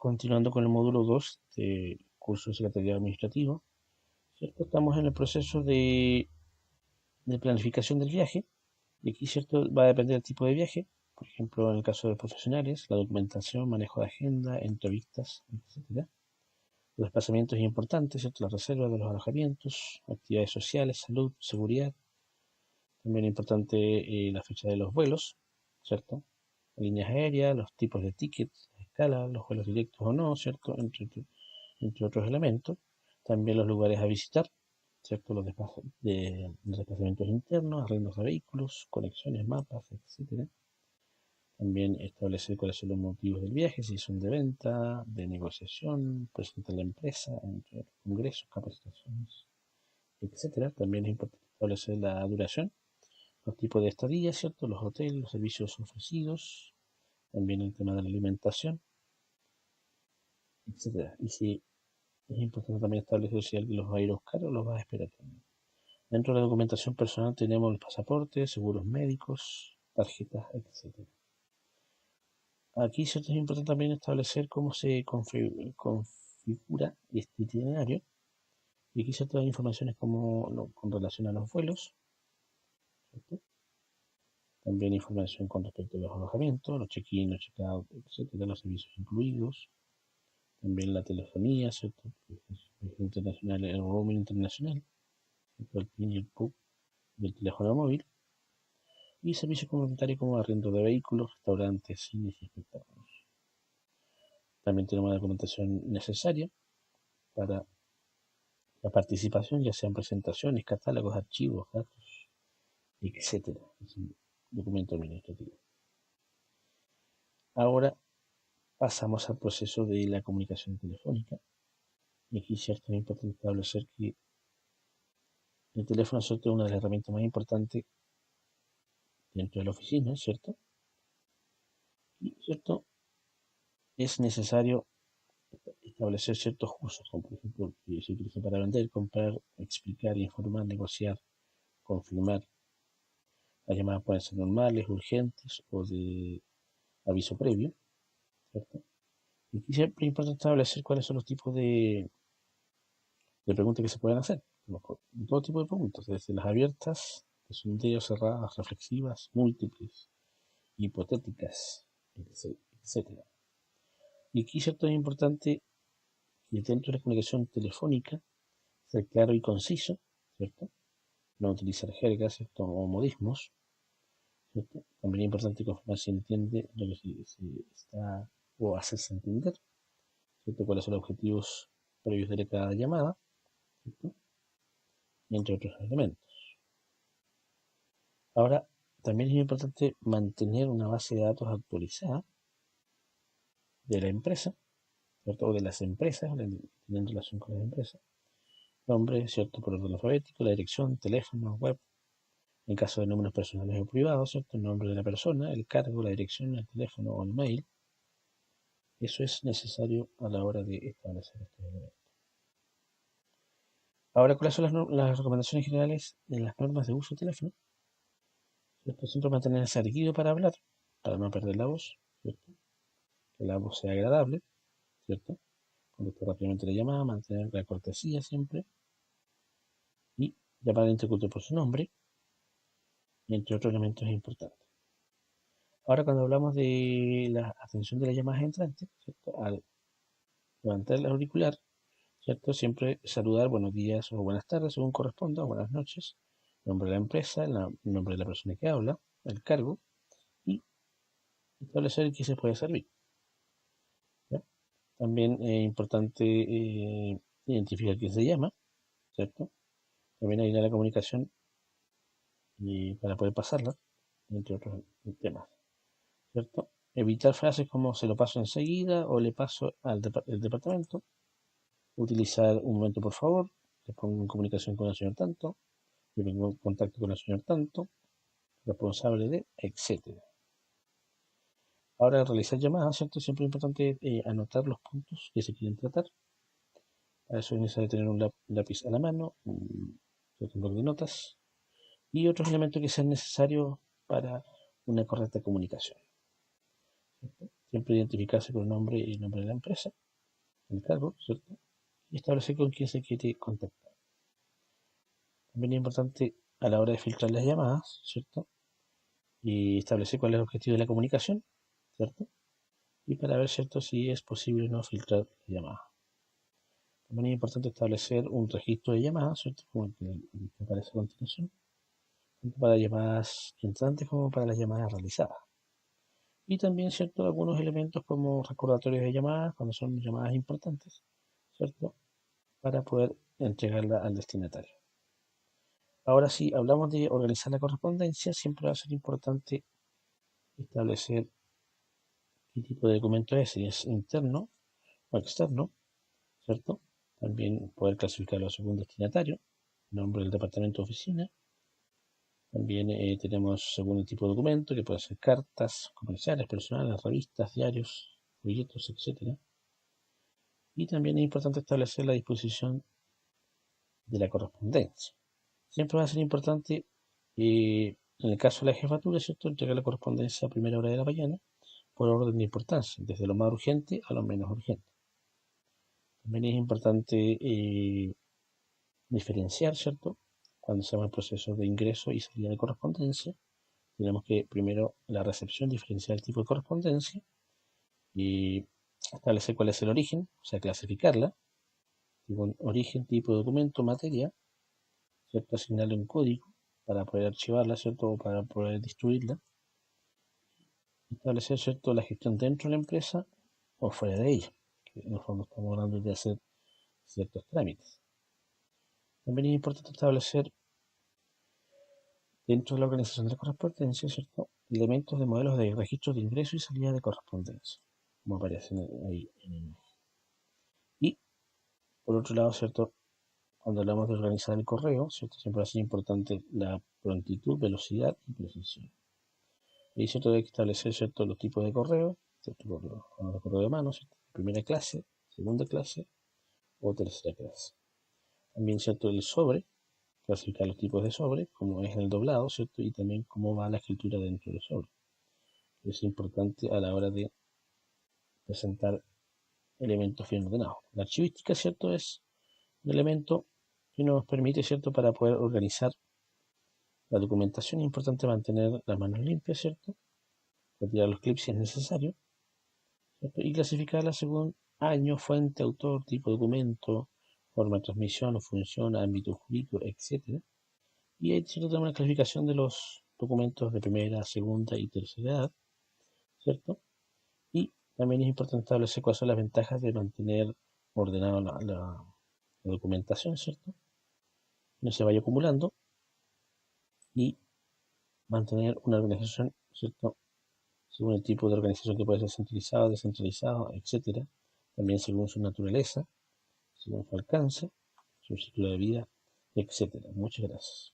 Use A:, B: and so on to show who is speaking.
A: Continuando con el módulo 2 de curso de Secretariado Administrativo, ¿cierto? Estamos en el proceso de planificación del viaje, y aquí, ¿cierto?, va a depender del tipo de viaje. Por ejemplo, en el caso de profesionales, la documentación, manejo de agenda, entrevistas, etc. Los desplazamientos importantes, ¿cierto?, la reserva de los alojamientos, actividades sociales, salud, seguridad. También es importante la fecha de los vuelos, ¿cierto? Líneas aéreas, los tipos de tickets, escala, los vuelos directos o no, ¿cierto? Entre otros elementos. También los lugares a visitar, ¿cierto? Los desplazamientos internos, arrendos de vehículos, conexiones, mapas, etc. También establecer cuáles son los motivos del viaje, si son de venta, de negociación, presentar la empresa, entre otros congresos, capacitaciones, etc. También es importante establecer la duración, los tipos de estadía, ¿cierto? Los hoteles, los servicios ofrecidos, también el tema de la alimentación, etc. Y si es importante también establecer si alguien los va a ir a buscar o los va a esperar también. Dentro de la documentación personal tenemos el pasaporte, seguros médicos, tarjetas, etc. Aquí es importante también establecer cómo se configura este itinerario. Y aquí ciertas informaciones como con relación a los vuelos, ¿cierto? También información con respecto a los alojamientos, los check-in, los check-out, etc., los servicios incluidos. También la telefonía, ¿cierto? Internacional, el roaming internacional, ¿cierto? El PIN y el PUC del teléfono móvil. Y servicios complementarios como arriendo de vehículos, restaurantes, cines y espectáculos. También tenemos la documentación necesaria para la participación, ya sean presentaciones, catálogos, archivos, datos, etc. Es un documento administrativo. Ahora pasamos al proceso de la comunicación telefónica. Y aquí, cierto, es importante establecer que el teléfono, ¿cierto?, es una de las herramientas más importantes dentro de la oficina, ¿cierto? Y, ¿cierto?, es necesario establecer ciertos usos, como por ejemplo, que se utiliza para vender, comprar, explicar, informar, negociar, confirmar. Las llamadas pueden ser normales, urgentes o de aviso previo, ¿cierto? Y aquí siempre es importante establecer cuáles son los tipos de preguntas que se pueden hacer. Todo tipo de preguntas, desde las abiertas, que son cerradas, reflexivas, múltiples, hipotéticas, etc. Y aquí, ¿cierto?, es importante que dentro de la comunicación telefónica ser claro y conciso, ¿cierto? No utilizar jergas, ¿cierto?, o modismos, ¿cierto? También es importante confirmar si entiende lo que se está o hacerse entender, ¿cierto?, cuáles son los objetivos previos de cada llamada, ¿cierto?, entre otros elementos. Ahora, también es importante mantener una base de datos actualizada de la empresa, ¿cierto?, o de las empresas, tienen relación con las empresas. Nombre, ¿cierto?, por orden alfabético, la dirección, teléfono, web. En caso de números personales o privados, ¿cierto?, el nombre de la persona, el cargo, la dirección, el teléfono o el mail. Eso es necesario a la hora de establecer este elemento. Ahora, ¿cuáles son las recomendaciones generales de las normas de uso de teléfono? ¿Cierto? Siempre mantenerse erguido para hablar, para no perder la voz, ¿cierto? Que la voz sea agradable, ¿cierto? Contestar rápidamente la llamada, mantener la cortesía siempre y llamar interculto por su nombre, entre otros elementos importantes. Ahora, cuando hablamos de la atención de las llamadas entrantes, ¿cierto?, al levantar el auricular, ¿cierto?, siempre saludar buenos días o buenas tardes según corresponda, o buenas noches, nombre de la empresa, el nombre de la persona que habla, el cargo y establecer qué se puede servir, ¿ya? También es importante identificar quién se llama, ¿cierto? También hay la comunicación para poder pasarla, entre otros temas, ¿cierto? Evitar frases como se lo paso enseguida o le paso al departamento. Utilizar un momento, por favor. Le pongo en comunicación con el señor tanto. Le pongo en contacto con el señor tanto. Responsable de, etc. Ahora, al realizar llamadas, ¿cierto? Siempre es importante anotar los puntos que se quieren tratar. Para eso es necesario tener un lápiz a la mano, un bloc de notas y otros elementos que sean necesarios para una correcta comunicación, ¿cierto? siempre identificarse con el nombre y el nombre de la empresa, el cargo, ¿cierto? Y establecer con quién se quiere contactar. También es importante a la hora de filtrar las llamadas, ¿cierto? Y establecer cuál es el objetivo de la comunicación, ¿cierto? Y para ver, ¿cierto?, si es posible o no filtrar la llamada. También es importante establecer un registro de llamadas, ¿cierto?, como el que aparece a continuación, tanto para llamadas entrantes como para las llamadas realizadas. Y también, ¿cierto?, algunos elementos como recordatorios de llamadas, cuando son llamadas importantes, ¿cierto?, para poder entregarla al destinatario. Ahora, si hablamos de organizar la correspondencia, siempre va a ser importante establecer qué tipo de documento es, si es interno o externo, ¿cierto? También poder clasificarlo según destinatario, nombre del departamento de oficina. También tenemos según el tipo de documento, que puede ser cartas comerciales, personales, revistas, diarios, folletos, etc. Y también es importante establecer la disposición de la correspondencia. Siempre va a ser importante, en el caso de la jefatura, ¿cierto?, entregar la correspondencia a primera hora de la mañana, por orden de importancia, desde lo más urgente a lo menos urgente. También es importante diferenciar, ¿cierto? Cuando se llama el proceso de ingreso y salida de correspondencia, tenemos que primero la recepción diferenciar el tipo de correspondencia y establecer cuál es el origen, o sea, clasificarla, tipo, origen, tipo de documento, materia, ¿cierto? Asignarle un código para poder archivarla, ¿cierto? O para poder distribuirla. Establecer, ¿cierto?, la gestión dentro de la empresa o fuera de ella, que en el fondo estamos hablando de hacer ciertos trámites. También es importante establecer dentro de la organización de la correspondencia, ¿cierto?, elementos de modelos de registro de ingreso y salida de correspondencia, como aparecen ahí en el imagen. Y, por otro lado, ¿cierto?, cuando hablamos de organizar el correo, ¿cierto?, siempre va a ser importante la prontitud, velocidad y precisión. Y, ¿cierto?, hay que establecer, ¿cierto?, los tipos de correo, ¿cierto?, los correo de mano, ¿cierto?, primera clase, segunda clase o tercera clase. También, ¿cierto?, el sobre, clasificar los tipos de sobre, como es el doblado, ¿cierto?, y también cómo va la escritura dentro del sobre. Es importante a la hora de presentar elementos bien ordenados. La archivística, ¿cierto?, es un elemento que nos permite, ¿cierto?, para poder organizar la documentación. Es importante mantener las manos limpias, ¿cierto?, retirar los clips si es necesario, ¿cierto?, y clasificarla según año, fuente, autor, tipo de documento, forma de transmisión o función, ámbito jurídico, etc. Y hay, ¿cierto?, una clasificación de los documentos de primera, segunda y tercera edad, ¿cierto? Y también es importante establecer cuáles son las ventajas de mantener ordenada la documentación, ¿cierto? No se vaya acumulando y mantener una organización, ¿cierto?, según el tipo de organización, que puede ser centralizado, descentralizado, etc. También según su naturaleza, según su alcance, su ciclo de vida, etc. Muchas gracias.